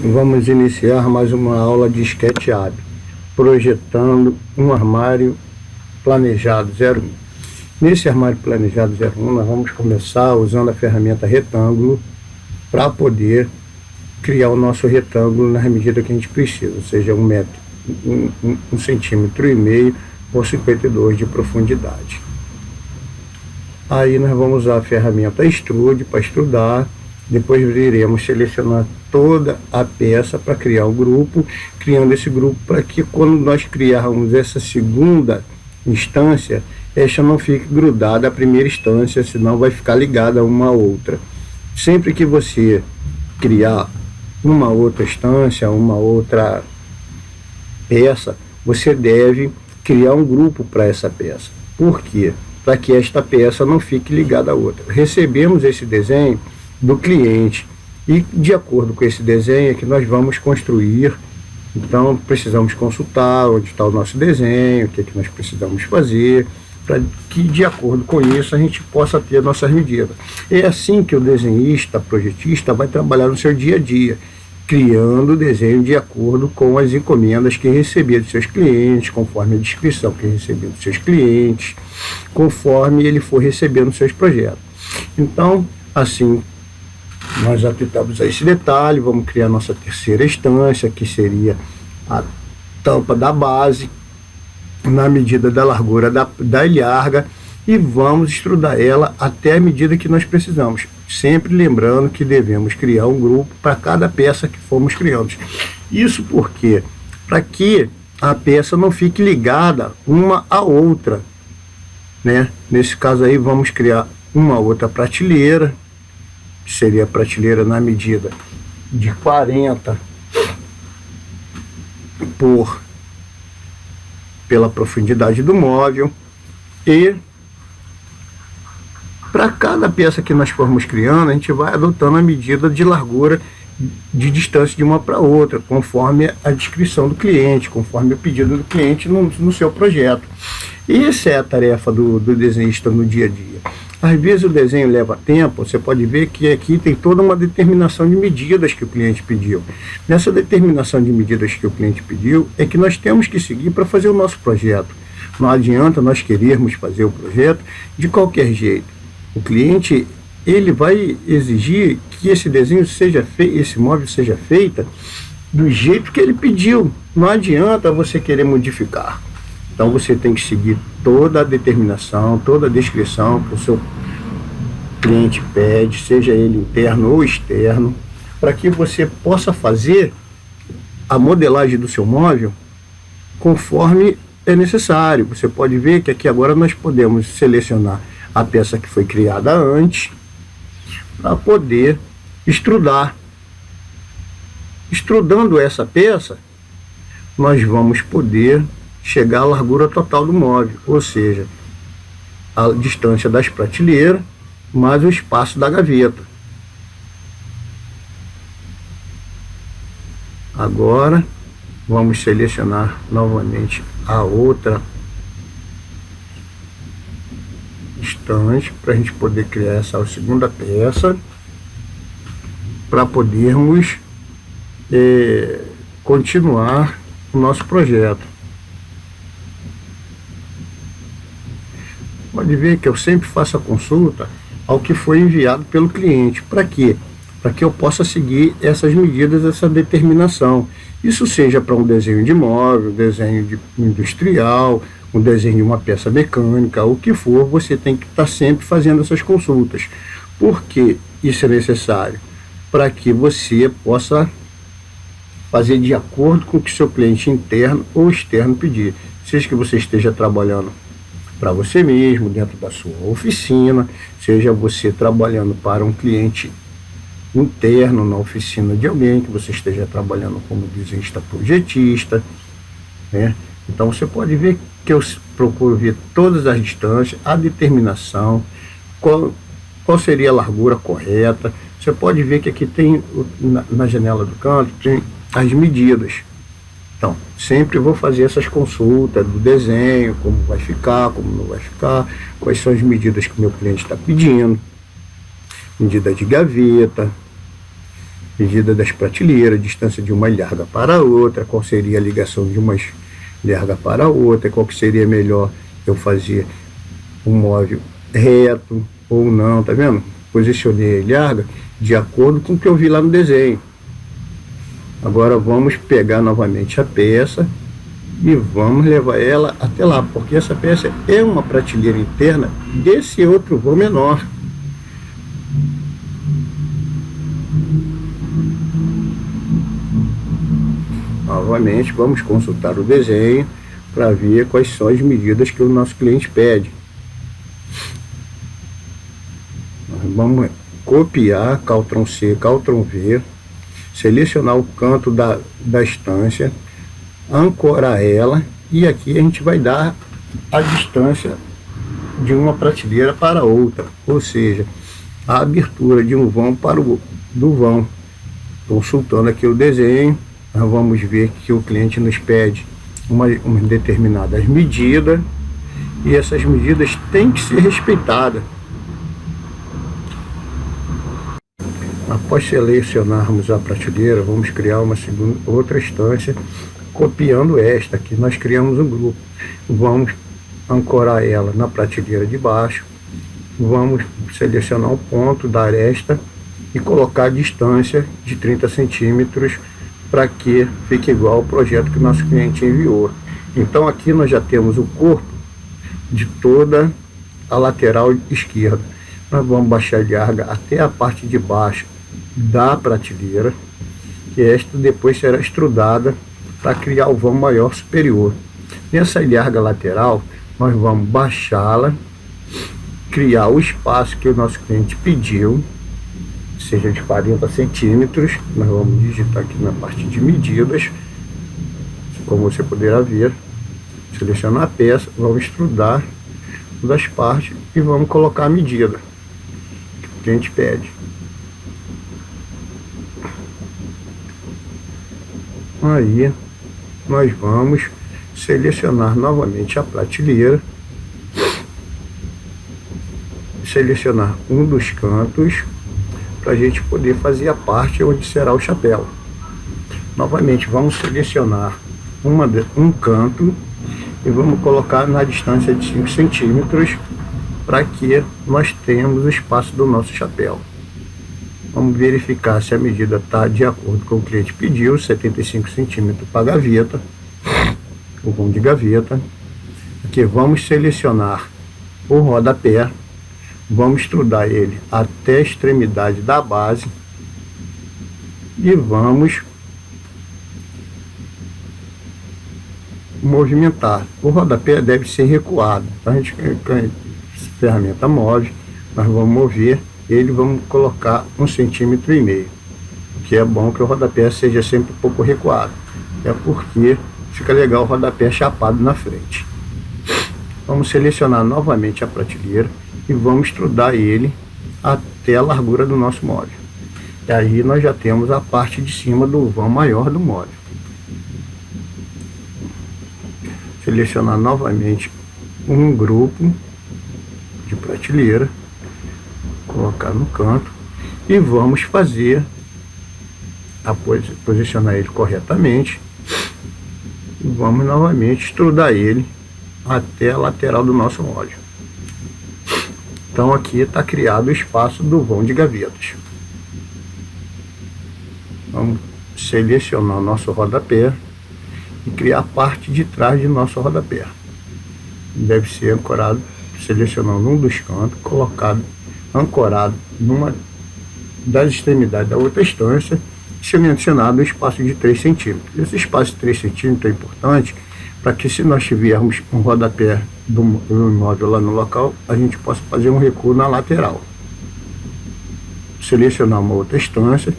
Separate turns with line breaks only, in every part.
Vamos iniciar mais uma aula de SketchUp, projetando um armário planejado 01. Nesse armário planejado 01, nós vamos começar usando a ferramenta retângulo para poder criar o nosso retângulo nas medidas que a gente precisa, ou seja, 1 centímetro e meio por 52 de profundidade. Aí nós vamos usar a ferramenta Extrude para extrudar. Depois iremos selecionar toda a peça para criar o grupo, criando esse grupo para que quando nós criarmos essa segunda instância, esta não fique grudada à primeira instância, senão vai ficar ligada a uma outra. Sempre que você criar uma outra instância, uma outra peça, você deve criar um grupo para essa peça. Por quê? Para que esta peça não fique ligada à outra. Recebemos esse desenho do cliente e de acordo com esse desenho é que nós vamos construir. Então precisamos consultar onde está o nosso desenho, o que é que nós precisamos fazer, para que de acordo com isso a gente possa ter nossas medidas. É assim que o desenhista, projetista vai trabalhar no seu dia a dia, criando o desenho de acordo com as encomendas que receber dos seus clientes, conforme a descrição que receber dos seus clientes, conforme ele for recebendo seus projetos. Então, assim, nós atentamos a esse detalhe, vamos criar nossa terceira instância, que seria a tampa da base, na medida da largura da ilharga, e vamos extrudar ela até a medida que nós precisamos. Sempre lembrando que devemos criar um grupo para cada peça que formos criando. Isso porque, para que a peça não fique ligada uma à outra, né? Nesse caso aí, vamos criar uma outra prateleira, que seria a prateleira na medida de 40 pela profundidade do móvel. E para cada peça que nós formos criando, a gente vai adotando a medida de largura de distância de uma para outra, conforme a descrição do cliente, conforme o pedido do cliente no seu projeto. E essa é a tarefa do desenhista no dia a dia. Às vezes o desenho leva tempo, você pode ver que aqui tem toda uma determinação de medidas que o cliente pediu. Nessa determinação de medidas que o cliente pediu, é que nós temos que seguir para fazer o nosso projeto. Não adianta nós querermos fazer o projeto de qualquer jeito. O cliente, ele vai exigir que esse desenho seja feito, esse móvel seja feito do jeito que ele pediu. Não adianta você querer modificar. Então você tem que seguir toda a determinação, toda a descrição que o seu cliente pede, seja ele interno ou externo, para que você possa fazer a modelagem do seu móvel conforme é necessário. Você pode ver que aqui agora nós podemos selecionar a peça que foi criada antes para poder extrudar. Extrudando essa peça, nós vamos poder chegar à largura total do móvel, ou seja, a distância das prateleiras mais o espaço da gaveta. Agora vamos selecionar novamente a outra instante para a gente poder criar essa segunda peça, para podermos continuar o nosso projeto. Pode ver que eu sempre faço a consulta ao que foi enviado pelo cliente. Para quê? Para que eu possa seguir essas medidas, essa determinação. Isso seja para um desenho de móvel, desenho industrial, um desenho de uma peça mecânica, o que for, você tem que estar sempre fazendo essas consultas. Por que isso é necessário? Para que você possa fazer de acordo com o que seu cliente interno ou externo pedir. Seja que você esteja trabalhando para você mesmo, dentro da sua oficina, seja você trabalhando para um cliente interno na oficina de alguém, que você esteja trabalhando como desenhista projetista, né? Então você pode ver que eu procuro ver todas as distâncias, a determinação, qual seria a largura correta. Você pode ver que aqui tem, na janela do canto, tem as medidas. Então, sempre vou fazer essas consultas do desenho, como vai ficar, como não vai ficar, quais são as medidas que o meu cliente está pedindo, medida de gaveta, medida das prateleiras, distância de uma ilharga para a outra, qual seria a ligação de uma ilharga para a outra, qual que seria melhor eu fazer um móvel reto ou não, tá vendo? Posicionei a ilharga de acordo com o que eu vi lá no desenho. Agora vamos pegar novamente a peça e vamos levar ela até lá, porque essa peça é uma prateleira interna desse outro vão menor. Novamente vamos consultar o desenho para ver quais são as medidas que o nosso cliente pede. Nós vamos copiar Ctrl C, Ctrl V, selecionar o canto da estância, ancorar ela, e aqui a gente vai dar a distância de uma prateleira para outra, ou seja, a abertura de um vão para o do vão. Consultando aqui o desenho, nós vamos ver que o cliente nos pede umas determinadas medidas, e essas medidas têm que ser respeitadas. Após selecionarmos a prateleira, vamos criar uma outra instância, copiando esta. Aqui nós criamos um grupo. Vamos ancorar ela na prateleira de baixo, vamos selecionar um ponto da aresta e colocar a distância de 30 centímetros para que fique igual ao projeto que o nosso cliente enviou. Então aqui nós já temos o corpo de toda a lateral esquerda. Nós vamos baixar a ilharga até a parte de baixo da prateleira, que esta depois será estrudada para criar o vão maior superior. Nessa ilharga lateral, nós vamos baixá-la, criar o espaço que o nosso cliente pediu, seja de 40 centímetros. Nós vamos digitar aqui na parte de medidas, como você poderá ver, selecionar a peça, vamos estrudar das partes e vamos colocar a medida que a gente pede. Aí nós vamos selecionar novamente a prateleira, selecionar um dos cantos para a gente poder fazer a parte onde será o chapéu. Novamente vamos selecionar um canto e vamos colocar na distância de 5 centímetros para que nós tenhamos o espaço do nosso chapéu. Vamos verificar se a medida está de acordo com o que o cliente pediu, 75 centímetros para a gaveta, o vão de gaveta. Aqui vamos selecionar o rodapé, vamos estrudar ele até a extremidade da base e vamos movimentar. O rodapé deve ser recuado. A gente, com a ferramenta move, nós vamos mover ele, vamos colocar 1,5 centímetros, que é bom que o rodapé seja sempre um pouco recuado, é porque fica legal o rodapé chapado na frente. Vamos selecionar novamente a prateleira e vamos estrudar ele até a largura do nosso móvel. E aí nós já temos a parte de cima do vão maior do móvel. Selecionar novamente um grupo de prateleira, colocar no canto e vamos fazer posicionar ele corretamente e vamos novamente estrudar ele até a lateral do nosso móvel. Então aqui está criado o espaço do vão de gavetas. Vamos selecionar o nosso rodapé e criar a parte de trás do nosso rodapé. Deve ser ancorado, selecionando um dos cantos, ancorado numa das extremidades da outra estância, selecionado um espaço de 3 centímetros. Esse espaço de 3 centímetros é importante para que, se nós tivermos um rodapé do imóvel lá no local, a gente possa fazer um recuo na lateral. Selecionar uma outra estância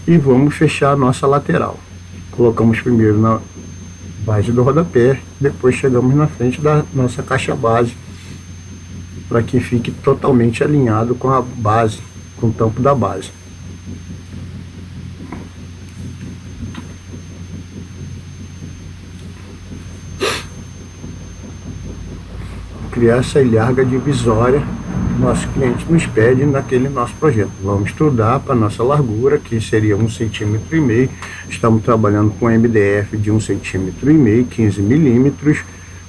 e vamos fechar a nossa lateral. Colocamos primeiro na base do rodapé, depois chegamos na frente da nossa caixa base, para que fique totalmente alinhado com a base, com o tampo da base. Criar essa ilharga divisória nosso cliente nos pede naquele nosso projeto. Vamos estudar para a nossa largura, que seria 1,5 cm. Estamos trabalhando com MDF de 1,5 cm, 15 milímetros.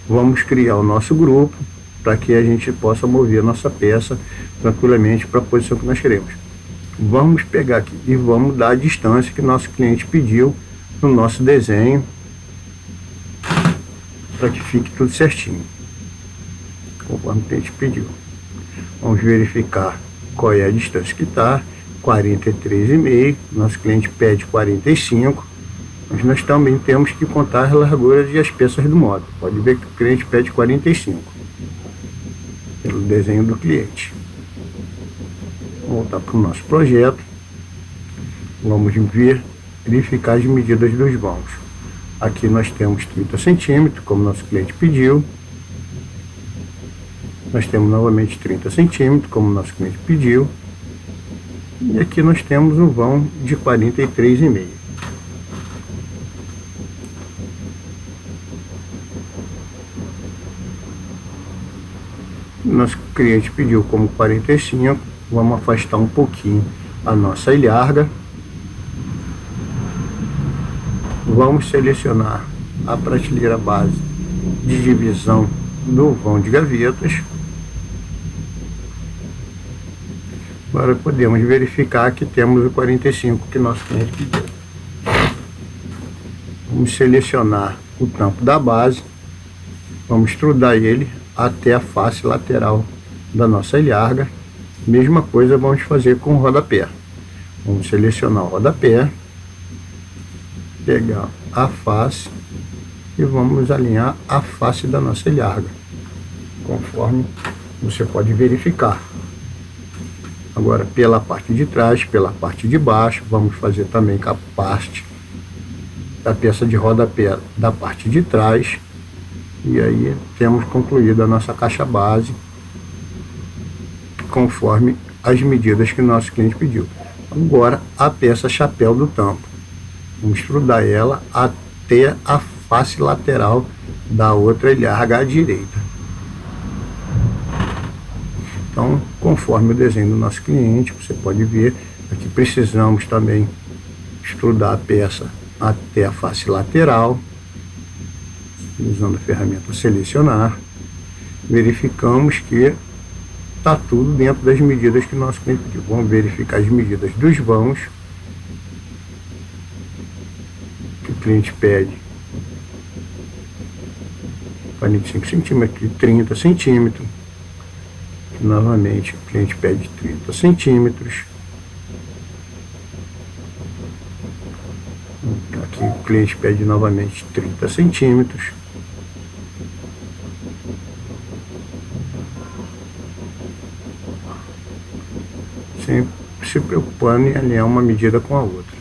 Vamos criar o nosso grupo para que a gente possa mover a nossa peça tranquilamente para a posição que nós queremos. Vamos pegar aqui e vamos dar a distância que nosso cliente pediu no nosso desenho, para que fique tudo certinho, conforme o cliente pediu. Vamos verificar qual é a distância que está, 43,5, nosso cliente pede 45, mas nós também temos que contar as larguras e as peças do módulo. Pode ver que o cliente pede 45, pelo desenho do cliente. Voltar para o nosso projeto, vamos verificar as medidas dos vãos. Aqui nós temos 30 centímetros, como nosso cliente pediu. Nós temos novamente 30 centímetros, como nosso cliente pediu. E aqui nós temos um vão de 43,5. Nosso cliente pediu como 45. Vamos afastar um pouquinho a nossa ilharga. Vamos selecionar a prateleira base de divisão do vão de gavetas. Agora podemos verificar que temos o 45 que nosso cliente pediu. Vamos selecionar o tampo da base. Vamos estrudar ele até a face lateral da nossa ilharga. Mesma coisa vamos fazer com o rodapé. Vamos selecionar o rodapé, pegar a face e vamos alinhar a face da nossa ilharga, conforme você pode verificar. Agora, pela parte de trás, pela parte de baixo, vamos fazer também com a parte da peça de rodapé da parte de trás. E aí temos concluído a nossa caixa base, conforme as medidas que o nosso cliente pediu. Agora, a peça chapéu do tampo. Vamos estrudar ela até a face lateral da outra ilharga à direita. Então, conforme o desenho do nosso cliente, você pode ver, aqui precisamos também estrudar a peça até a face lateral, usando a ferramenta selecionar. Verificamos que está tudo dentro das medidas que o nosso cliente pediu. Vamos verificar as medidas dos vãos, que o cliente pede 45 centímetros e 30 centímetros. Novamente o cliente pede 30 centímetros. Aqui o cliente pede novamente 30 centímetros. Sempre se preocupando em alinhar uma medida com a outra.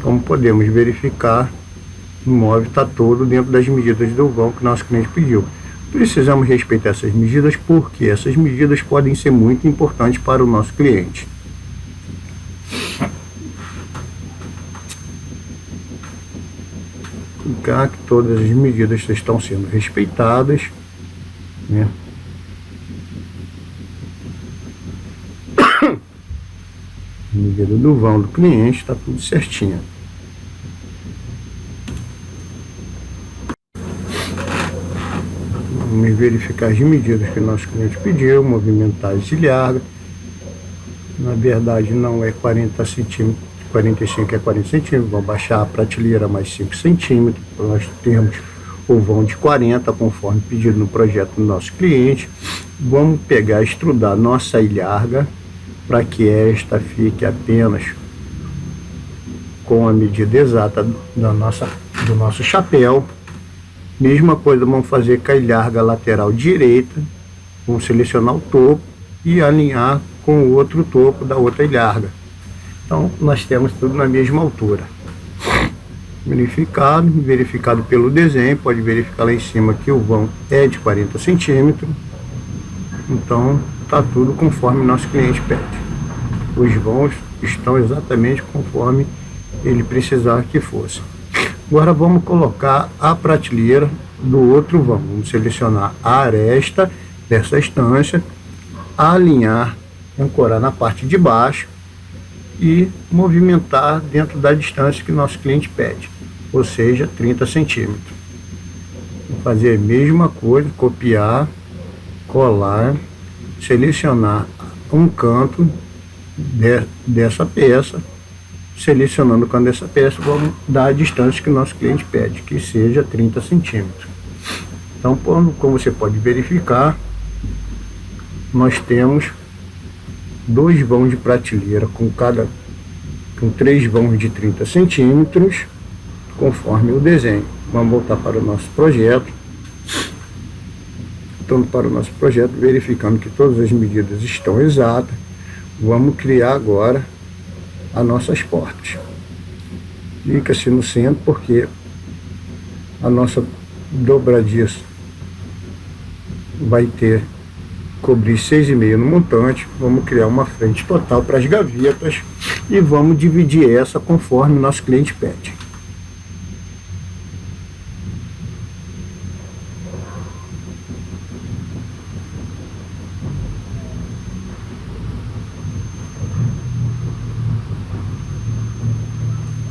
Como podemos verificar, o móvel está todo dentro das medidas do vão que nosso cliente pediu. Precisamos respeitar essas medidas porque essas medidas podem ser muito importantes para o nosso cliente. Verificar que todas as medidas estão sendo respeitadas, né? A medida do vão do cliente está tudo certinho. Vamos verificar as medidas que o nosso cliente pediu, movimentar as ilhargas. Na verdade não é 40 centímetros, 45 é 40 centímetros. Vamos baixar a prateleira mais 5 centímetros, para nós termos o vão de 40, conforme pedido no projeto do nosso cliente. Vamos pegar e estrudar nossa ilharga, para que esta fique apenas com a medida exata do nosso chapéu. Mesma coisa vamos fazer com a ilharga lateral direita. Vamos selecionar o topo e alinhar com o outro topo da outra ilharga. Então nós temos tudo na mesma altura. Verificado pelo desenho, pode verificar lá em cima que o vão é de 40 centímetros. Então está tudo conforme nosso cliente pede. Os vãos estão exatamente conforme ele precisar que fosse. Agora vamos colocar a prateleira do outro vão. Vamos selecionar a aresta dessa estância, alinhar, ancorar na parte de baixo e movimentar dentro da distância que nosso cliente pede, ou seja, 30 centímetros. Vou fazer a mesma coisa, copiar, colar, selecionar um canto dessa peça. Selecionando o canto dessa peça, vamos dar a distância que o nosso cliente pede, que seja 30 centímetros. Então, como você pode verificar, nós temos 2 vãos de prateleira com 3 vãos de 30 centímetros, conforme o desenho. Vamos voltar para o nosso projeto. Então, para o nosso projeto, verificando que todas as medidas estão exatas, vamos criar agora as nossas portas. Clica-se no centro, porque a nossa dobradiça vai cobrir 6,5 no montante. Vamos criar uma frente total para as gavetas e vamos dividir essa conforme o nosso cliente pede.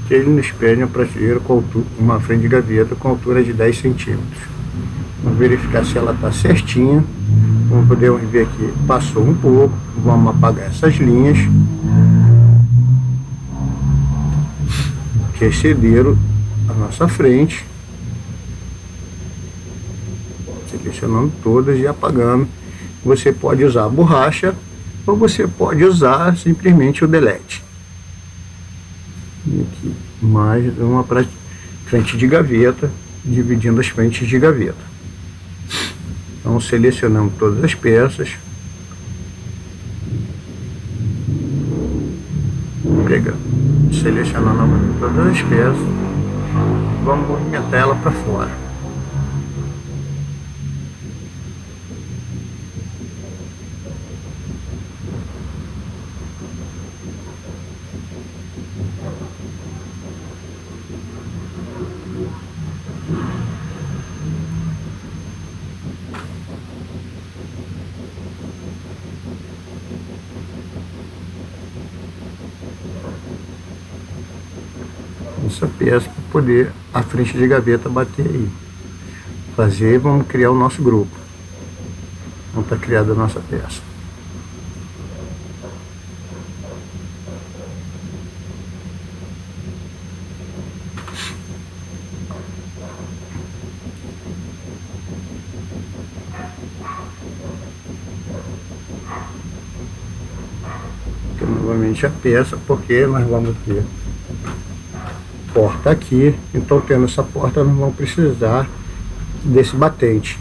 Ele nos pede uma prateleira com uma frente de gaveta com altura de 10 centímetros. Vamos verificar se ela está certinha. Como podemos ver aqui, passou um pouco. Vamos apagar essas linhas que excederam a nossa frente, selecionando todas e apagando. Você pode usar a borracha ou você pode usar simplesmente o delete. E aqui mais uma frente de gaveta, dividindo as frentes de gaveta. Então selecionamos todas as peças, selecionando novamente todas as peças, vamos movimentar ela para fora. Essa peça para poder a frente de gaveta bater aí. Vamos criar o nosso grupo. Então está criada a nossa peça. Então, novamente a peça, porque nós vamos ter porta aqui, então tendo essa porta nós vamos precisar desse batente.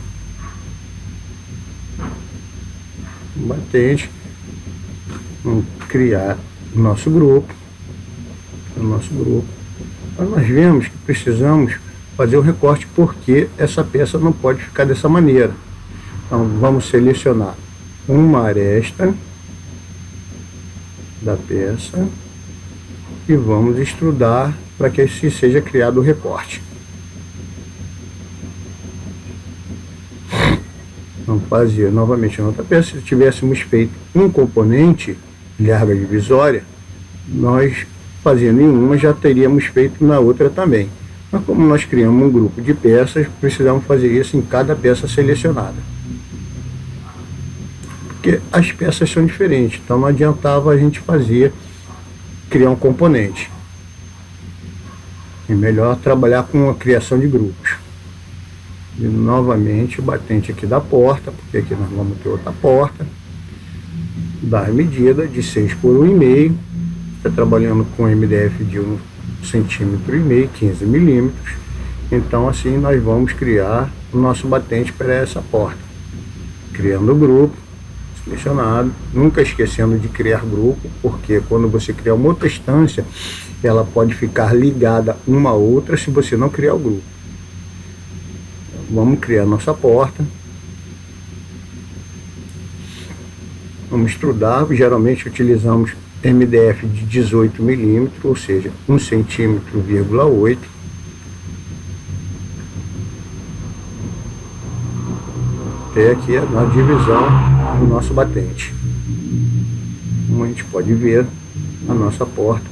Vamos criar o nosso grupo. Mas nós vemos que precisamos fazer o recorte, porque essa peça não pode ficar dessa maneira. Então vamos selecionar uma aresta da peça e vamos extrudar para que assim seja criado o recorte. Vamos fazer novamente na outra peça. Se tivéssemos feito um componente larga divisória, nós fazendo em uma já teríamos feito na outra também. Mas como nós criamos um grupo de peças, precisamos fazer isso em cada peça selecionada, porque as peças são diferentes, então não adiantava a gente criar um componente. É melhor trabalhar com a criação de grupos. E novamente o batente aqui da porta, porque aqui nós vamos ter outra porta, da medida de 6 por 1,5. Está trabalhando com MDF de 1,5 cm, 15 milímetros. Então assim nós vamos criar o nosso batente para essa porta, criando o grupo selecionado, nunca esquecendo de criar grupo, porque quando você criar uma outra instância, ela pode ficar ligada uma a outra se você não criar o grupo. Vamos criar nossa porta. Vamos extrudar. Geralmente utilizamos MDF de 18 milímetros, ou seja, 1,8 cm. até aqui na divisão do nosso batente. Como a gente pode ver, a nossa porta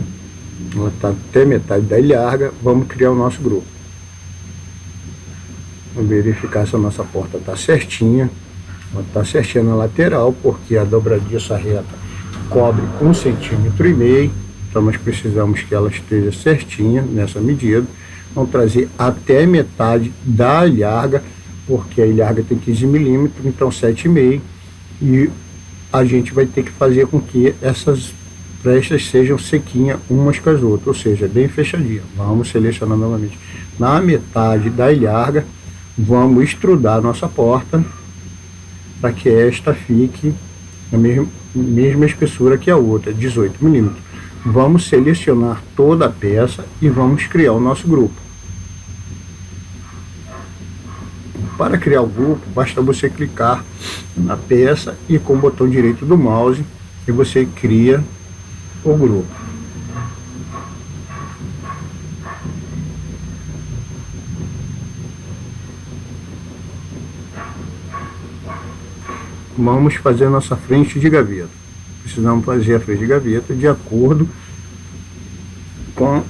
ela está até metade da larga. Vamos criar o nosso grupo. Vamos verificar se a nossa porta está certinha. Ela está certinha na lateral, porque a dobradiça reta cobre 1,5 cm. Então nós precisamos que ela esteja certinha nessa medida. Vamos trazer até metade da larga, porque a larga tem 15 milímetros, então 7,5. E a gente vai ter que fazer com que essas frestas sejam sequinhas umas com as outras, ou seja, bem fechadinha. Vamos selecionar novamente na metade da larga. Vamos extrudar a nossa porta para que esta fique na mesma espessura que a outra, 18 milímetros. Vamos selecionar toda a peça e vamos criar o nosso grupo. Para criar o grupo, basta você clicar na peça e com o botão direito do mouse e você cria o grupo. Vamos fazer a nossa frente de gaveta. Precisamos fazer a frente de gaveta de acordo com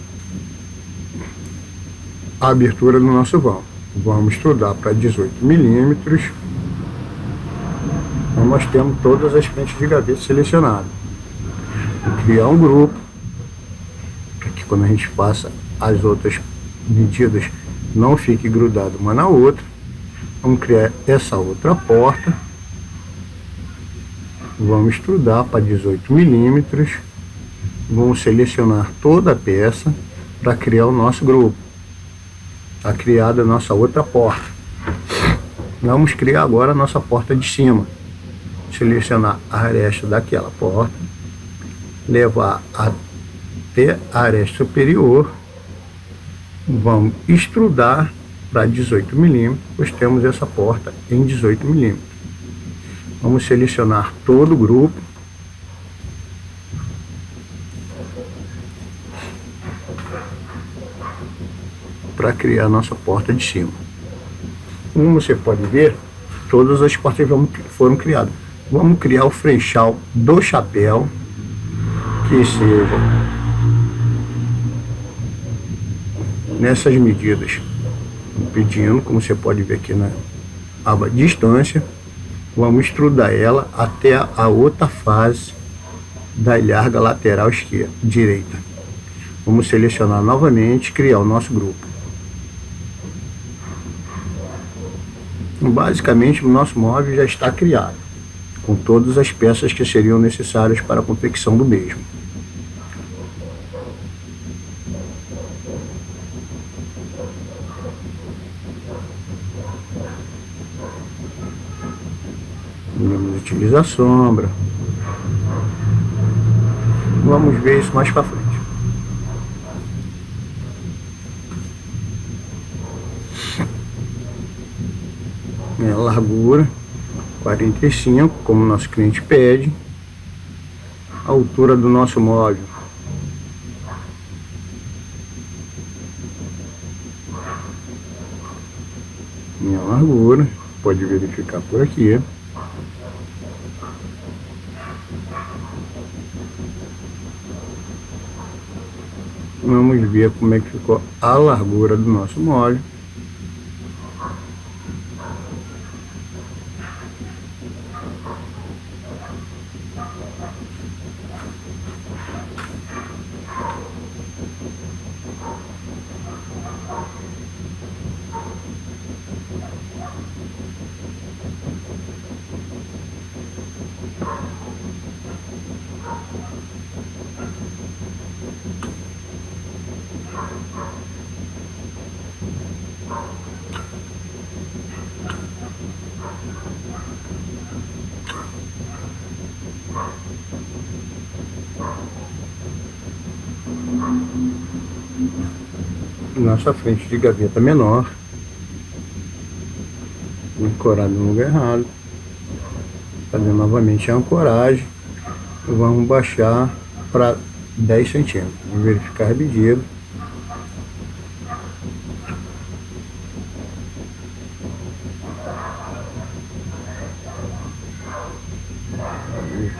a abertura do nosso vão. Vamos estudar para 18 milímetros. Então nós temos todas as frentes de gaveta selecionadas. Vou criar um grupo para que quando a gente faça as outras medidas não fique grudado uma na outra. Vamos criar essa outra porta. Vamos estudar para 18 milímetros. Vamos selecionar toda a peça para criar o nosso grupo. Está criada a nossa outra porta. Vamos criar agora a nossa porta de cima. Selecionar a aresta daquela porta, levar até a aresta superior. Vamos extrudar para 18 milímetros, pois temos essa porta em 18 milímetros. Vamos selecionar todo o grupo. Para criar a nossa porta de cima. Como você pode ver, todas as portas foram criadas. Vamos criar o freixal do chapéu, que seja nessas medidas, pedindo, como você pode ver aqui na aba distância. Vamos extrudar ela até a outra face da larga lateral esquerda, direita. Vamos selecionar novamente e criar o nosso grupo. Basicamente, o nosso móvel já está criado, com todas as peças que seriam necessárias para a confecção do mesmo. Vamos utilizar a sombra. Vamos ver isso mais para frente. A largura 45, como o nosso cliente pede. A altura do nosso móvel minha largura, pode verificar por aqui. Vamos ver como é que ficou a largura do nosso móvel. Nossa frente de gaveta menor, ancorado no lugar errado. Fazendo novamente a ancoragem e vamos baixar para 10 centímetros. Vamos verificar a medida.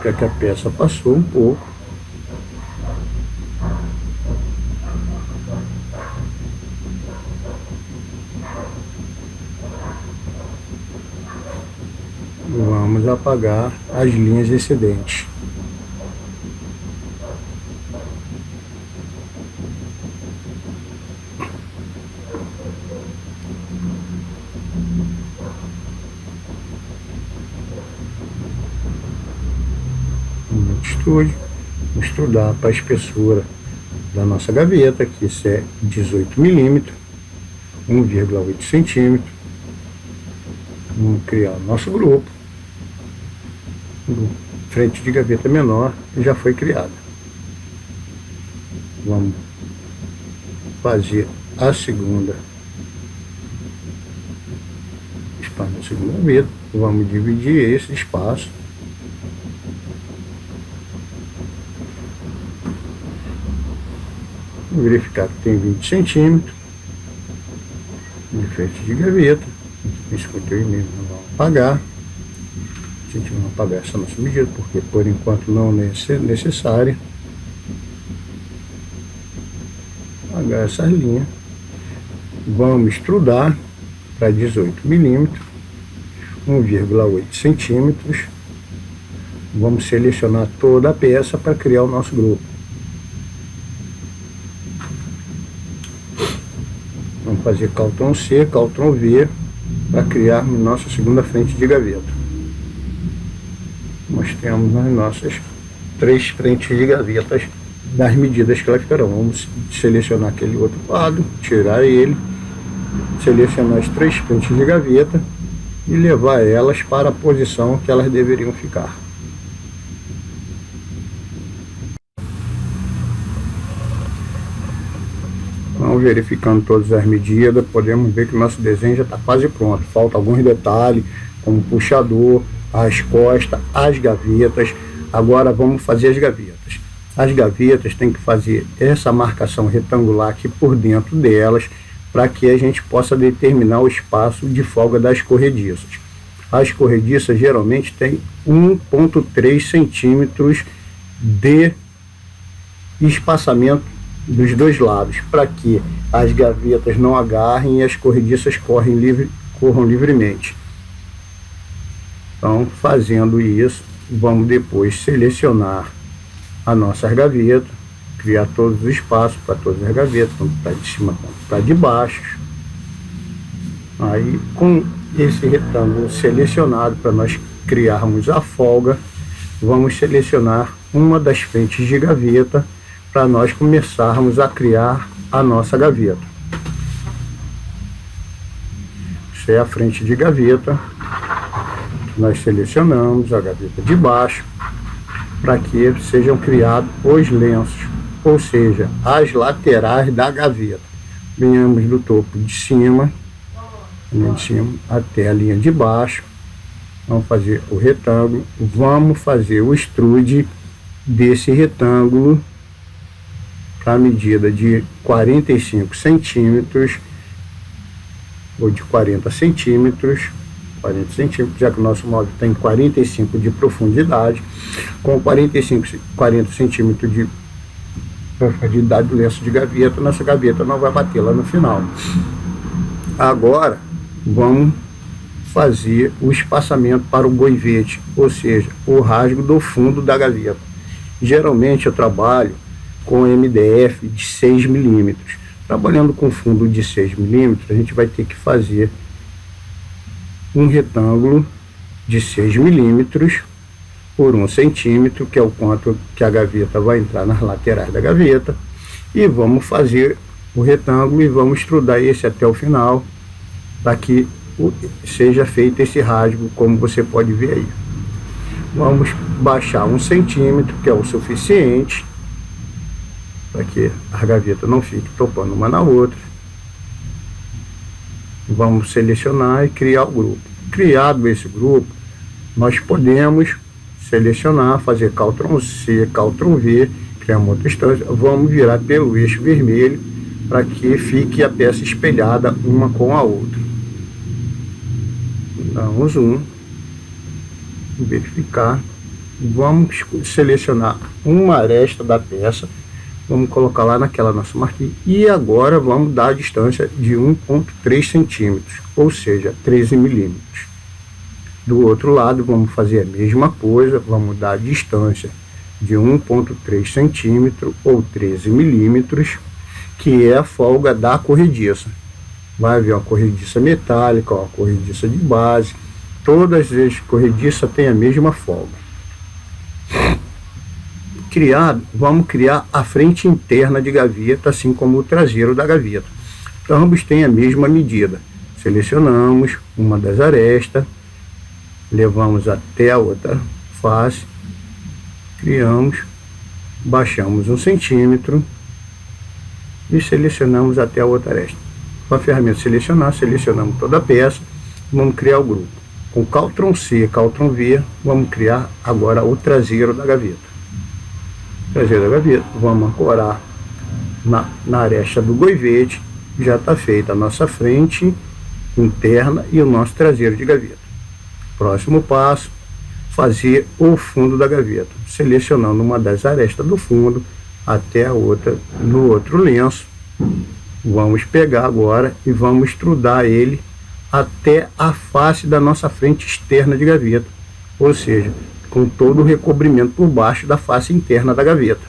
significa que a peça passou um pouco. Vamos apagar as linhas excedentes. Vamos estudar para a espessura da nossa gaveta, que isso é 18 milímetros, 1,8 centímetros. Vamos criar o nosso grupo. Frente de gaveta menor já foi criada. Vamos fazer a segunda espaço da segunda gaveta. Vamos dividir esse espaço. Verificar que tem 20 centímetros de frente de gaveta. 58 mesmo, vamos apagar. A gente vai apagar essa nossa medida, porque por enquanto não é necessária. Apagar essas linhas. Vamos extrudar para 18 milímetros, 1,8 centímetros. Vamos selecionar toda a peça para criar o nosso grupo. Vamos fazer Ctrl C, Ctrl V para criarmos nossa segunda frente de gaveta. Nós temos as nossas 3 frentes de gavetas das medidas que elas ficarão. Vamos selecionar aquele outro lado, tirar ele, selecionar as 3 frentes de gaveta e levar elas para a posição que elas deveriam ficar. Então, verificando todas as medidas, podemos ver que o nosso desenho já está quase pronto. Falta alguns detalhes, como o puxador, as costas, as gavetas. Agora vamos fazer as gavetas. As gavetas tem que fazer essa marcação retangular aqui por dentro delas, para que a gente possa determinar o espaço de folga das corrediças. As corrediças geralmente têm 1,3 centímetros de espaçamento dos dois lados, para que as gavetas não agarrem e as corrediças corram livremente. Então, fazendo isso, vamos depois selecionar as nossas gavetas, criar todos os espaços para todas as gavetas, tanto para de cima quanto para de baixo. Aí, com esse retângulo selecionado para nós criarmos a folga, vamos selecionar uma das frentes de gaveta para nós começarmos a criar a nossa gaveta. Essa é a frente de gaveta. Nós selecionamos a gaveta de baixo para que sejam criados os lenços, ou seja, as laterais da gaveta. Venhamos do topo de cima até a linha de baixo. Vamos fazer o retângulo. Vamos fazer o extrude desse retângulo para a medida de 45 centímetros ou de 40 centímetros, já que o nosso móvel tem 45 de profundidade. Com 40 centímetros de profundidade do lenço de gaveta, nossa gaveta não vai bater lá no final. Agora vamos fazer o espaçamento para o goivete, ou seja, o rasgo do fundo da gaveta. Geralmente eu trabalho com MDF de 6 milímetros. Trabalhando com fundo de 6 milímetros, a gente vai ter que fazer um retângulo de 6 milímetros por 1 centímetro, que é o quanto que a gaveta vai entrar nas laterais da gaveta. E vamos fazer o retângulo e vamos extrudar esse até o final, para que seja feito esse rasgo, como você pode ver aí. Vamos baixar 1 centímetro, que é o suficiente, para que a gaveta não fique topando uma na outra. Vamos selecionar e criar o grupo. Criado esse grupo, nós podemos selecionar, fazer Ctrl C, Ctrl V, criar uma outra instância. Vamos virar pelo eixo vermelho para que fique a peça espelhada uma com a outra. Dá um zoom, verificar. vamos selecionar uma aresta da peça, vamos colocar lá naquela nossa marquinha, e agora vamos dar a distância de 1,3 centímetros, ou seja, 13 milímetros. Do outro lado, vamos fazer a mesma coisa, vamos dar a distância de 1,3 centímetros, ou 13 milímetros, que é a folga da corrediça. Vai haver uma corrediça metálica, uma corrediça de base, todas as corrediças têm a mesma folga. Vamos criar a frente interna de gaveta, assim como o traseiro da gaveta. Então, ambos têm a mesma medida. Selecionamos uma das arestas, levamos até a outra face, criamos, baixamos 1 centímetro e selecionamos até a outra aresta. Com a ferramenta selecionar, selecionamos toda a peça, vamos criar o grupo. Com Ctrl C, Ctrl V, vamos criar agora o traseiro da gaveta. Traseiro da gaveta, vamos ancorar na aresta do goivete, já está feita a nossa frente interna e o nosso traseiro de gaveta. Próximo passo, fazer o fundo da gaveta, selecionando uma das arestas do fundo até a outra no outro lenço. Vamos pegar agora e vamos estrudar ele até a face da nossa frente externa de gaveta, ou seja, com todo o recobrimento por baixo da face interna da gaveta.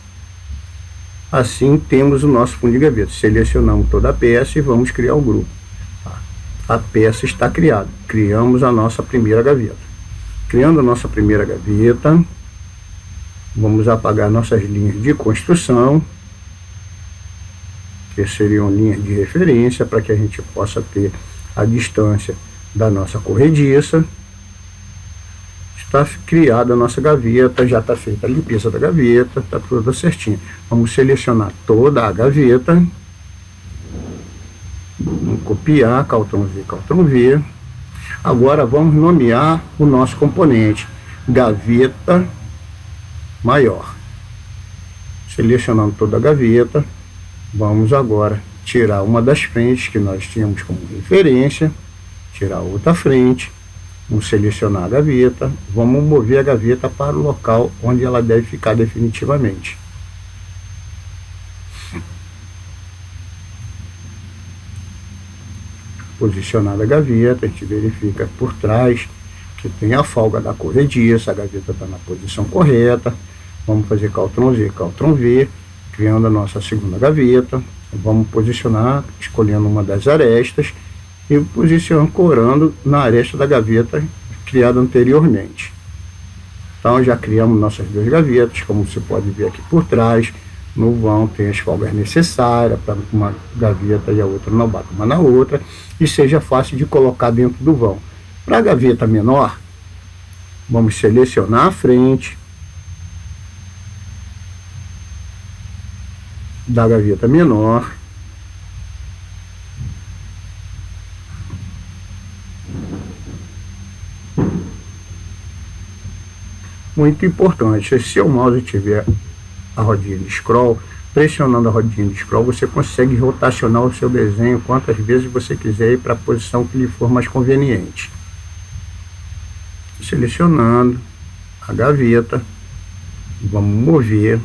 Assim temos o nosso fundo de gaveta. Selecionamos toda a peça e vamos criar o grupo. A peça está criada. Criamos a nossa primeira gaveta. Criando a nossa primeira gaveta, vamos apagar nossas linhas de construção, que seriam linhas de referência, para que a gente possa ter a distância da nossa corrediça. Está criada a nossa gaveta, já está feita a limpeza da gaveta, está tudo certinho. Vamos selecionar toda a gaveta, vamos copiar, Ctrl V, Ctrl V. Agora vamos nomear o nosso componente, gaveta maior. Selecionando toda a gaveta, vamos agora tirar uma das frentes que nós tínhamos como referência, tirar outra frente. Vamos selecionar a gaveta, vamos mover a gaveta para o local onde ela deve ficar definitivamente. Posicionada a gaveta, a gente verifica por trás que tem a folga da corrediça, a gaveta está na posição correta. Vamos fazer Ctrl Z, Ctrl V, criando a nossa segunda gaveta. Vamos posicionar, escolhendo uma das arestas, e posicionando, ancorando na aresta da gaveta criada anteriormente. Então já criamos nossas duas gavetas, como você pode ver aqui por trás. No vão tem as folgas necessárias para uma gaveta e a outra não bata uma na outra, e seja fácil de colocar dentro do vão. Para a gaveta menor, vamos selecionar a frente da gaveta menor, muito importante, se seu mouse tiver a rodinha de scroll, pressionando a rodinha de scroll, você consegue rotacionar o seu desenho quantas vezes você quiser ir para a posição que lhe for mais conveniente. Selecionando a gaveta, vamos mover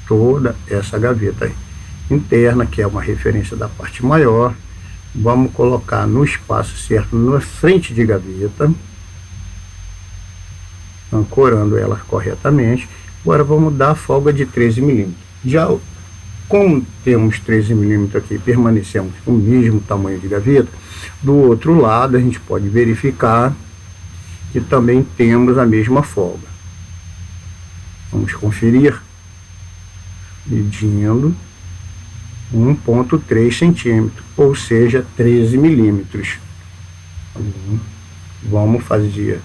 toda essa gaveta interna, que é uma referência da parte maior. Vamos colocar no espaço certo, na frente de gaveta, ancorando ela corretamente. Agora vamos dar a folga de 13 milímetros. Já como temos 13 milímetros aqui, permanecemos com o mesmo tamanho de gaveta, do outro lado a gente pode verificar que também temos a mesma folga. Vamos conferir, medindo 1,3 centímetros, ou seja, 13 milímetros. Vamos fazer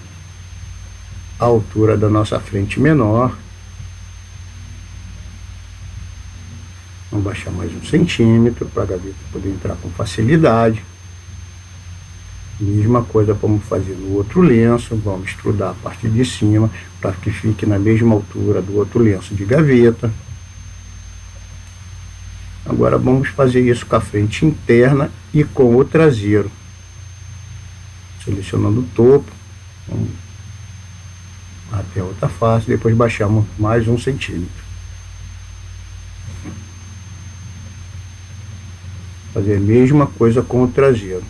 a altura da nossa frente menor. Vamos baixar mais 1 centímetro para a gaveta poder entrar com facilidade. Mesma coisa vamos fazer no outro lenço. Vamos estrudar a parte de cima para que fique na mesma altura do outro lenço de gaveta. Agora vamos fazer isso com a frente interna e com o traseiro. Selecionando o topo, vamos até a outra face, depois baixamos mais 1 centímetro. Fazer a mesma coisa com o traseiro.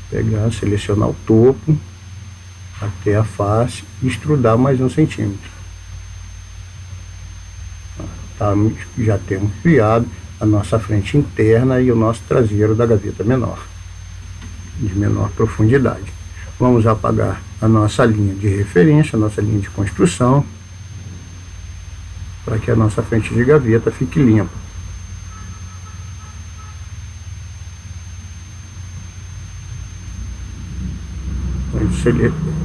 Pegar, selecionar o topo até a face e estrudar mais 1 centímetro. Tá, já temos criado a nossa frente interna e o nosso traseiro da gaveta menor, de menor profundidade. Vamos apagar a nossa linha de referência, a nossa linha de construção, para que a nossa frente de gaveta fique limpa.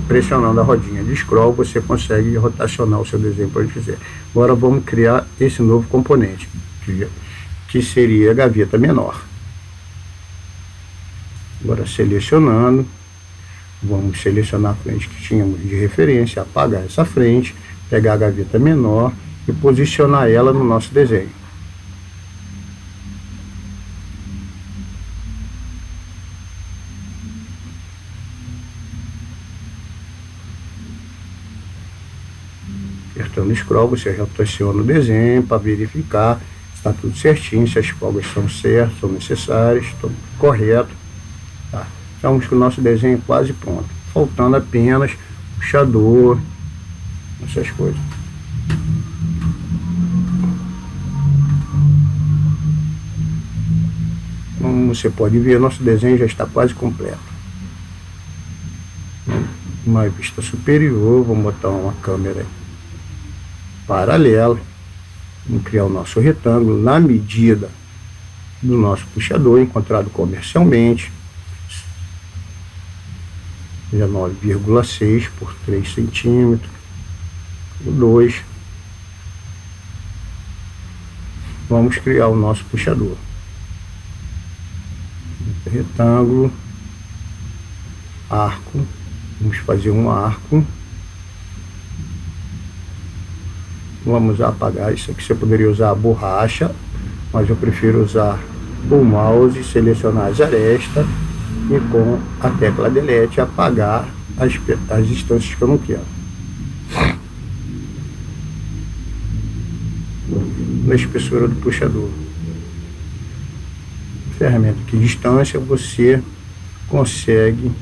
Pressionando a rodinha de scroll, você consegue rotacionar o seu desenho para onde quiser. Agora vamos criar esse novo componente, que seria a gaveta menor. Agora selecionando, vamos selecionar a frente que tínhamos de referência, apagar essa frente, pegar a gaveta menor e posicionar ela no nosso desenho. Apertando o scroll, você rotaciona o desenho para verificar se está tudo certinho, se as folgas são certas, são necessárias, estão correto. Tá. Estamos com o nosso desenho quase pronto, faltando apenas puxador, essas coisas. Como você pode ver, nosso desenho já está quase completo. Uma vista superior, vamos botar uma câmera paralela, vamos criar o nosso retângulo na medida do nosso puxador encontrado comercialmente, 19,6 por 3 centímetros, 2. Vamos criar o nosso puxador, retângulo, arco, vamos fazer um arco. Vamos apagar isso aqui. Você poderia usar a borracha, mas eu prefiro usar o mouse, selecionar as arestas e com a tecla delete apagar as distâncias que eu não quero. Na espessura do puxador, ferramenta que distância você consegue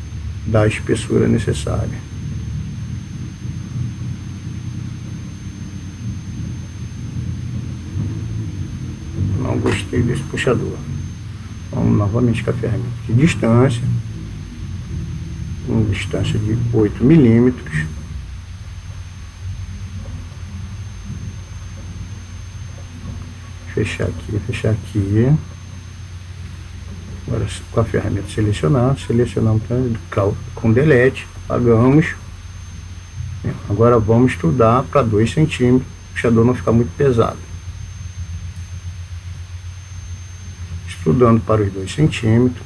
dar a espessura necessária. Não gostei desse puxador. Vamos novamente com a ferramenta de distância, uma distância de 8 milímetros. Fechar aqui, fechar aqui. Agora com a ferramenta selecionamos com delete, apagamos. Agora vamos estudar para 2 centímetros, o puxador não ficar muito pesado. Estudando para os 2 centímetros,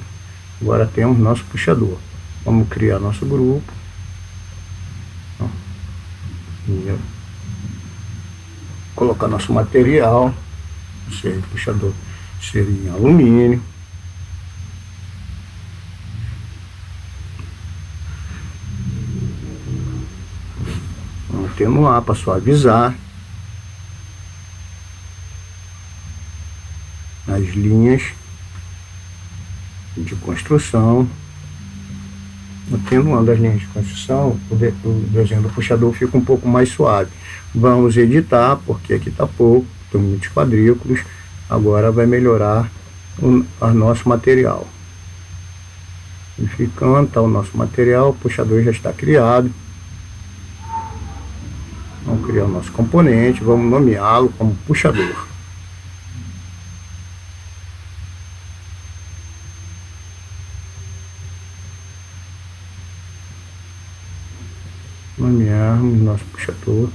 agora temos nosso puxador. Vamos criar nosso grupo. Colocar nosso material, esse puxador seria em alumínio. Vamos atenuar para suavizar as linhas de construção. Atenuando as linhas de construção, o desenho do puxador fica um pouco mais suave. Vamos editar, porque aqui está pouco, tem muitos quadrículos. Agora vai melhorar o nosso material. Ficando, está o nosso material, o puxador já está criado. Vamos criar o nosso componente, vamos nomeá-lo como puxador. Nomearmos nosso puxador,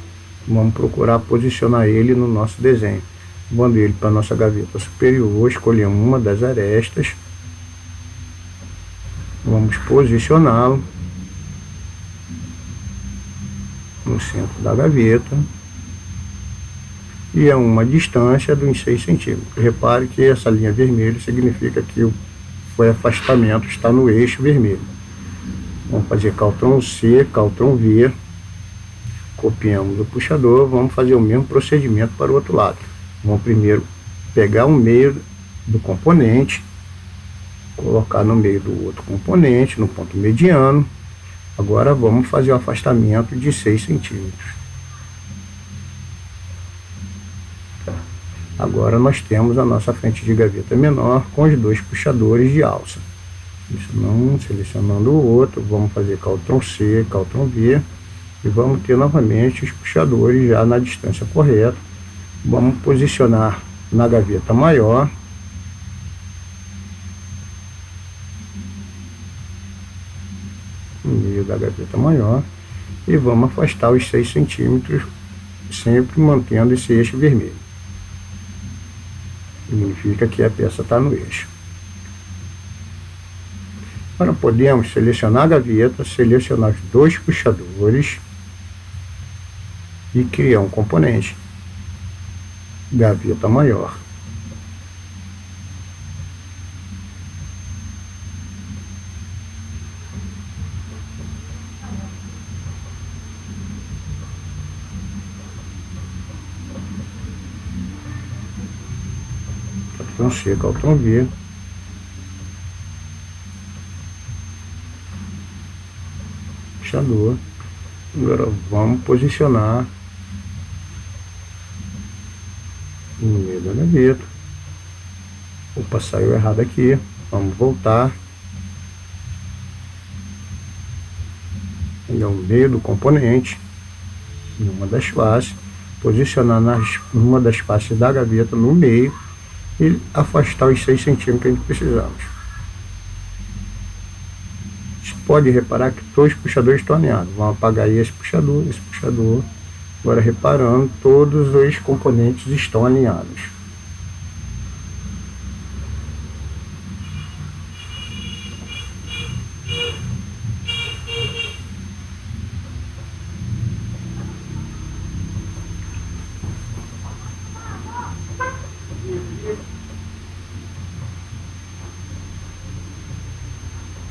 vamos procurar posicionar ele no nosso desenho. Levando ele para a nossa gaveta superior, escolhemos uma das arestas, vamos posicioná-lo no centro da gaveta e a uma distância de uns 6 centímetros. Repare que essa linha vermelha significa que o afastamento está no eixo vermelho. Vamos fazer CTRL C, CTRL V Copiamos o puxador, vamos fazer o mesmo procedimento para o outro lado. Vamos primeiro pegar o meio do componente, colocar no meio do outro componente, no ponto mediano. Agora vamos fazer o afastamento de 6 centímetros. Agora nós temos a nossa frente de gaveta menor com os 2 puxadores de alça. Selecionando o outro, vamos fazer Ctrl C, Ctrl V e vamos ter novamente os puxadores já na distância correta. Vamos posicionar na gaveta maior. No meio da gaveta maior. E vamos afastar os 6 centímetros, sempre mantendo esse eixo vermelho. Significa que a peça está no eixo. Agora podemos selecionar a gaveta, selecionar os 2 puxadores e criar um componente. Gaveta maior. Ctrl C, Ctrl V. Puxador. Agora vamos posicionar no meio da gaveta. Opa, saiu errado aqui. Vamos voltar. Pegar o meio do componente, numa das faces, posicionar numa das faces da gaveta no meio e afastar os 6 centímetros que a gente precisamos. Você pode reparar que todos os puxadores estão alinhados. Vamos apagar esse puxador, esse puxador. Agora reparando, todos os componentes estão alinhados.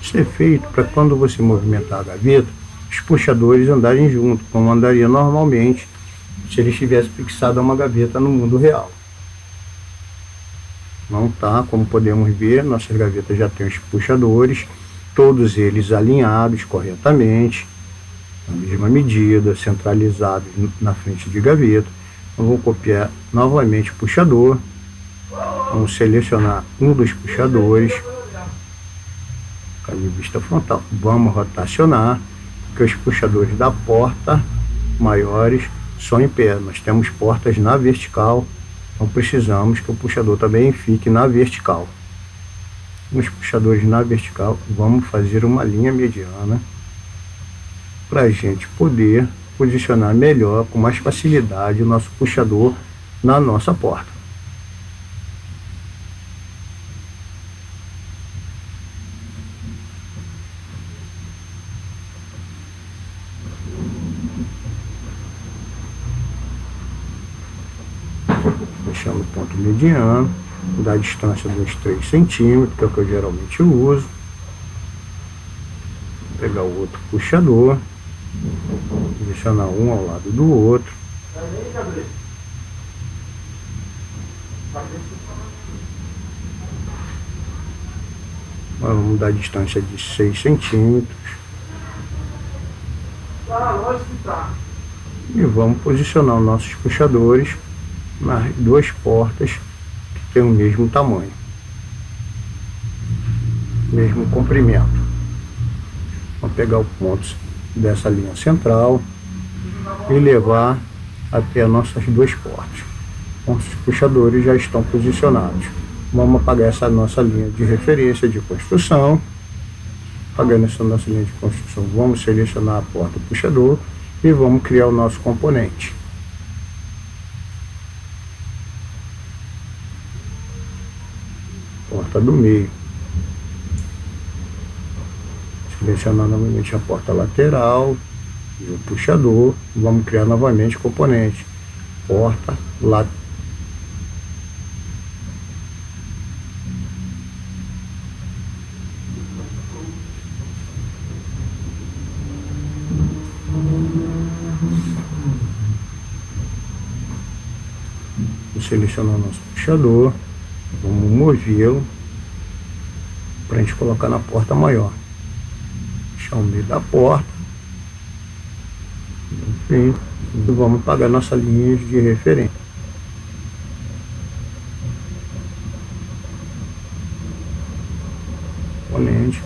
Isso é feito para quando você movimentar a gaveta, os puxadores andarem junto, como andaria normalmente se ele estivesse fixado a uma gaveta no mundo real. Não tá, como podemos ver, nossas gavetas já têm os puxadores, todos eles alinhados corretamente, na mesma medida, centralizados na frente de gaveta. Então, vou copiar novamente o puxador, vamos selecionar um dos puxadores, de vista frontal, vamos rotacionar, porque os puxadores da porta maiores são em pé, nós temos portas na vertical, então precisamos que o puxador também fique na vertical. Os puxadores na vertical, vamos fazer uma linha mediana para a gente poder posicionar melhor, com mais facilidade, o nosso puxador na nossa porta. Deixando o ponto mediano, da distância de uns 3 centímetros, que é o que eu geralmente uso. Vou pegar o outro puxador, posicionar um ao lado do outro. Agora vamos dar a distância de 6 centímetros. E vamos posicionar os nossos puxadores nas 2 portas que tem o mesmo tamanho, mesmo comprimento. Vamos pegar o ponto dessa linha central e levar até as nossas 2 portas. Nossos puxadores já estão posicionados. Vamos apagar essa nossa linha de referência de construção. Apagando essa nossa linha de construção, vamos selecionar a porta puxador e vamos criar o nosso componente. Porta do meio. Selecionar novamente a porta lateral e o puxador. Vamos criar novamente o componente. Porta lateral. Vou selecionar nosso puxador, vamos movê-lo para a gente colocar na porta maior. Deixar o meio da porta. Enfim, e vamos pagar nossa linha de referência. Componente,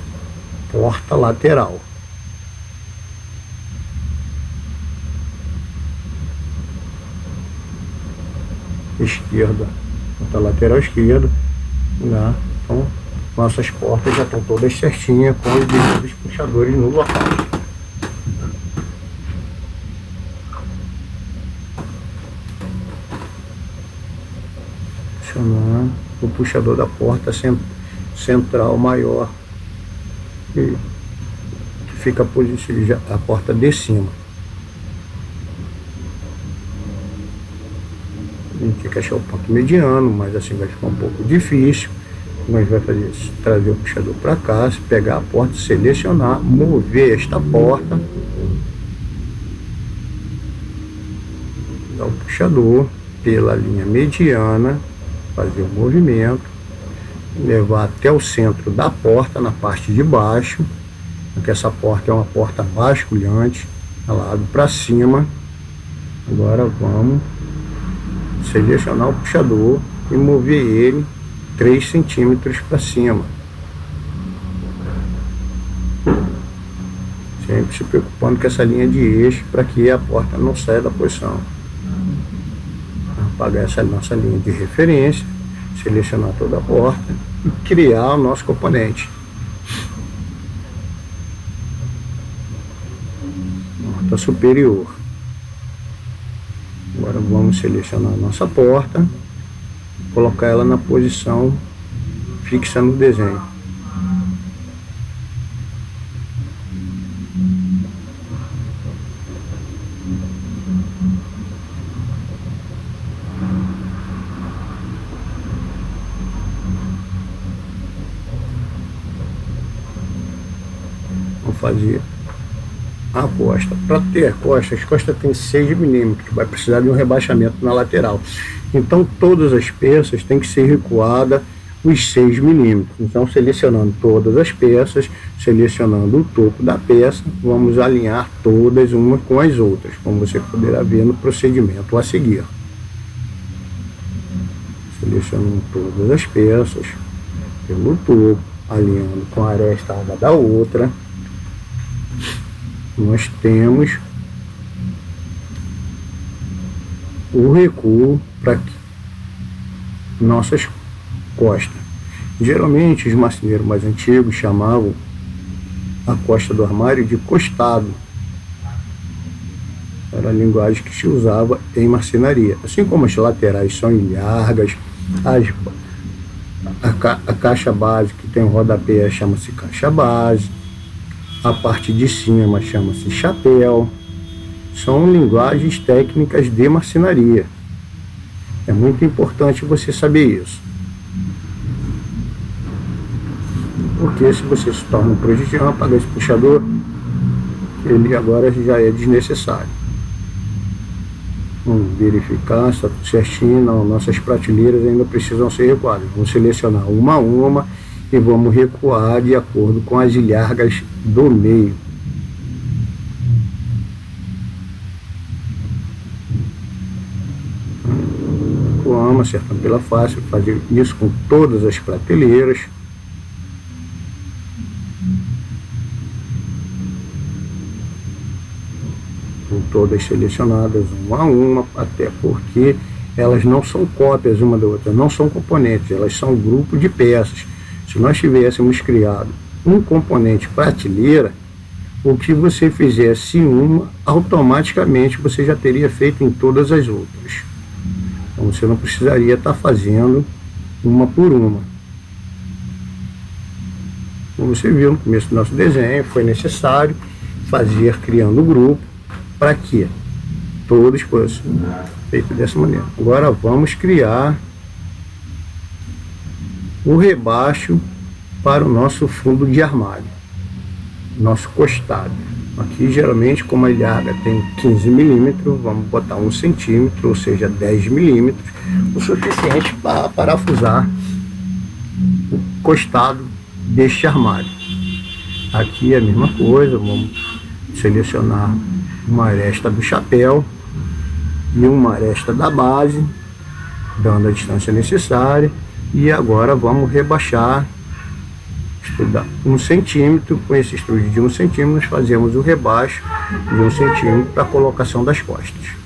porta lateral. Esquerda, porta lateral esquerda, né? Então nossas portas já estão todas certinhas com os devidos puxadores no local. Posicionar o puxador da porta central maior, que fica a porta de cima. A gente tem que achar o ponto mediano, mas assim vai ficar um pouco difícil. Nós vai fazer isso, trazer o puxador para cá, pegar a porta, selecionar, mover esta porta, dar o puxador pela linha mediana, fazer o movimento, levar até o centro da porta, na parte de baixo, porque essa porta é uma porta basculhante, lado para cima. Agora vamos selecionar o puxador e mover ele 3 centímetros para cima. Sempre se preocupando com essa linha de eixo para que a porta não saia da posição. Apagar essa nossa linha de referência, selecionar toda a porta e criar o nosso componente. Porta superior. Agora vamos selecionar a nossa porta, colocar ela na posição fixa no desenho. Vamos fazer a costa. Para ter a costa tem 6 milímetros, vai precisar de um rebaixamento na lateral. Então todas as peças têm que ser recuadas os 6 milímetros. Então selecionando todas as peças, selecionando o topo da peça, vamos alinhar todas umas com as outras, como você poderá ver no procedimento a seguir. Selecionando todas as peças pelo topo, alinhando com a aresta uma da outra. Nós temos o recuo para nossas costas. Geralmente os marceneiros mais antigos chamavam a costa do armário de costado. Era a linguagem que se usava em marcenaria. Assim como as laterais são ilhargas, a caixa base que tem o rodapé chama-se caixa base, a parte de cima chama-se chapéu. São linguagens técnicas de marcenaria. É muito importante você saber isso. Porque se você se torna um prejudicial, apagar esse puxador, ele agora já é desnecessário. Vamos verificar se está tudo certinho. Não, nossas prateleiras ainda precisam ser recuadas. Vamos selecionar uma a uma e vamos recuar de acordo com as ilhargas do meio. Recuamos, acertando pela face, fazer isso com todas as prateleiras. Com todas selecionadas uma a uma, até porque elas não são cópias uma da outra, não são componentes, elas são um grupo de peças. Se nós tivéssemos criado um componente prateleira, o que você fizesse em uma, automaticamente você já teria feito em todas as outras. Então você não precisaria estar fazendo uma por uma. Como você viu no começo do nosso desenho, foi necessário fazer criando o grupo para que todos fossem feitos dessa maneira. Agora vamos criar o rebaixo para o nosso fundo de armário, nosso costado. Aqui geralmente, como a ilharga tem 15 milímetros, vamos botar 1 centímetro, ou seja, 10 milímetros, o suficiente para parafusar o costado deste armário. Aqui é a mesma coisa, vamos selecionar uma aresta do chapéu e uma aresta da base, dando a distância necessária, e agora vamos rebaixar, estudar 1 centímetro. Com esse estudo de 1 centímetro nós fazemos o rebaixo de 1 centímetro para a colocação das costas.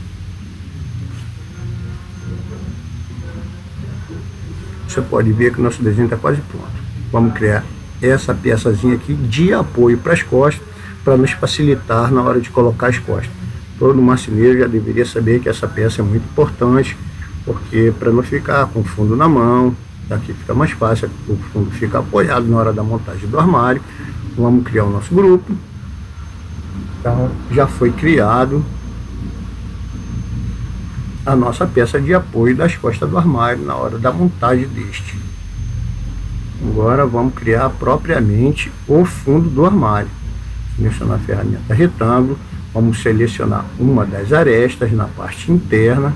Você pode ver que o nosso desenho está quase pronto. Vamos criar essa peçazinha aqui de apoio para as costas, para nos facilitar na hora de colocar as costas. Todo marceneiro já deveria saber que essa peça é muito importante, porque para não ficar com o fundo na mão, daqui fica mais fácil, o fundo fica apoiado na hora da montagem do armário. Vamos criar o nosso grupo. Então, já foi criado a nossa peça de apoio das costas do armário na hora da montagem deste. Agora vamos criar propriamente o fundo do armário. Selecionar a ferramenta retângulo, vamos selecionar uma das arestas na parte interna,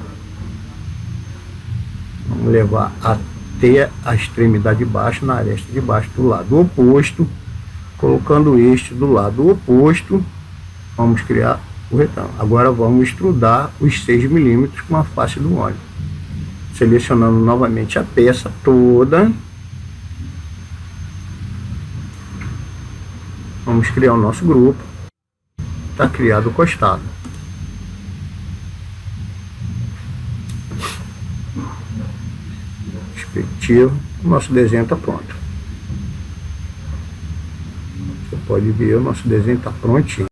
vamos levar até a extremidade de baixo, na aresta de baixo do lado oposto. Colocando este do lado oposto, vamos criar o retângulo. Agora vamos extrudar os 6 milímetros com a face do óleo, selecionando novamente a peça toda. Vamos criar o nosso grupo. Está criado o costado. Perspectiva. O nosso desenho está pronto. Você pode ver, o nosso desenho está prontinho.